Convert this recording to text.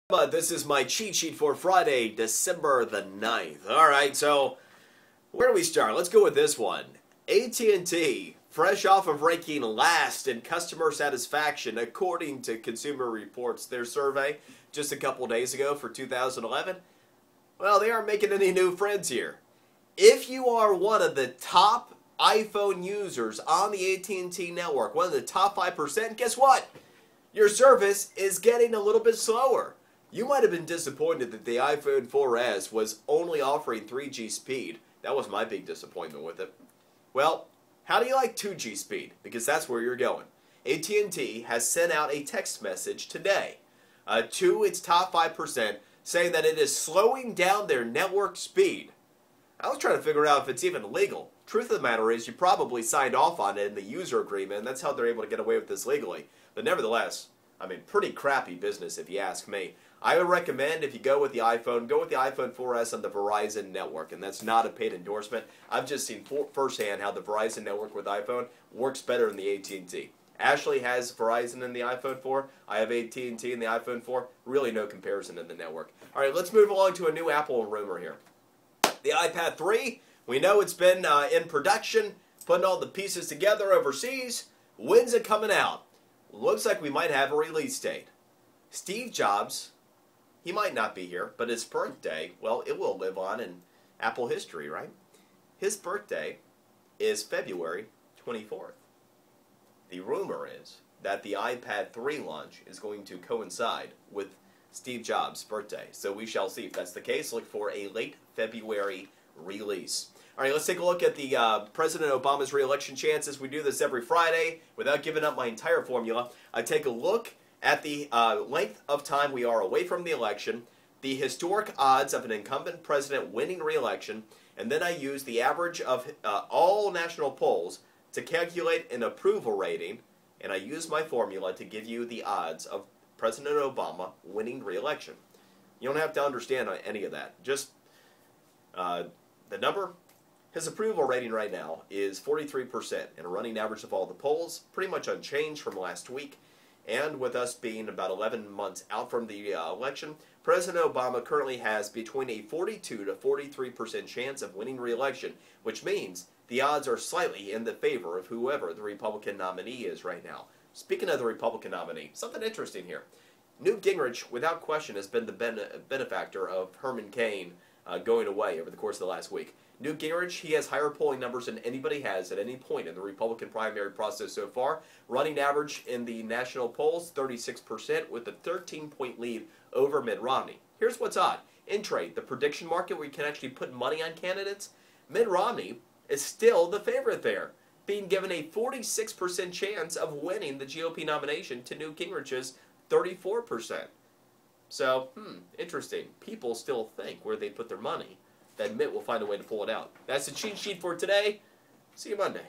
This is my cheat sheet for Friday, December the 9th. Alright, so where do we start? Let's go with this one. AT&T, fresh off of ranking last in customer satisfaction according to Consumer Reports, their survey just a couple days ago for 2011. Well, they aren't making any new friends here. If you are one of the top iPhone users on the AT&T network, one of the top 5%, guess what? Your service is getting a little bit slower. You might have been disappointed that the iPhone 4S was only offering 3G speed. That was my big disappointment with it. Well, how do you like 2G speed? Because that's where you're going. AT&T has sent out a text message today to its top 5% saying that it is slowing down their network speed. I was trying to figure out if it's even legal. Truth of the matter is you probably signed off on it in the user agreement, and that's how they're able to get away with this legally. But nevertheless, I mean, pretty crappy business if you ask me. I would recommend if you go with the iPhone, go with the iPhone 4S on the Verizon network, and that's not a paid endorsement. I've just seen firsthand how the Verizon network with iPhone works better than the AT&T. Ashley has Verizon in the iPhone 4. I have AT&T in the iPhone 4. Really no comparison in the network. All right, let's move along to a new Apple rumor here. The iPad 3, we know it's been in production, putting all the pieces together overseas. When's it coming out? Looks like we might have a release date. Steve Jobs, he might not be here, but his birthday, well, it will live on in Apple history, right? His birthday is February 24th. The rumor is that the iPad 3 launch is going to coincide with Steve Jobs' birthday. So we shall see. If that's the case, look for a late February release. All right, let's take a look at the President Obama's re-election chances. We do this every Friday. Without giving up my entire formula, I take a look at the length of time we are away from the election, the historic odds of an incumbent president winning re-election, and then I use the average of all national polls to calculate an approval rating, and I use my formula to give you the odds of President Obama winning re-election. You don't have to understand any of that. Just the number. His approval rating right now is 43%, and a running average of all the polls, pretty much unchanged from last week. And with us being about 11 months out from the election, President Obama currently has between a 42 to 43% chance of winning re-election, which means the odds are slightly in the favor of whoever the Republican nominee is right now. Speaking of the Republican nominee, something interesting here. Newt Gingrich, without question, has been the benefactor of Herman Cain going away over the course of the last week. Newt Gingrich, he has higher polling numbers than anybody has at any point in the Republican primary process so far. Running average in the national polls, 36%, with a 13-point lead over Mitt Romney. Here's what's odd. In trade, the prediction market where you can actually put money on candidates, Mitt Romney is still the favorite there, being given a 46% chance of winning the GOP nomination to Newt Gingrich's 34%. So, interesting. People still think where they put their money that Mitt will find a way to pull it out. That's the cheat sheet for today. See you Monday.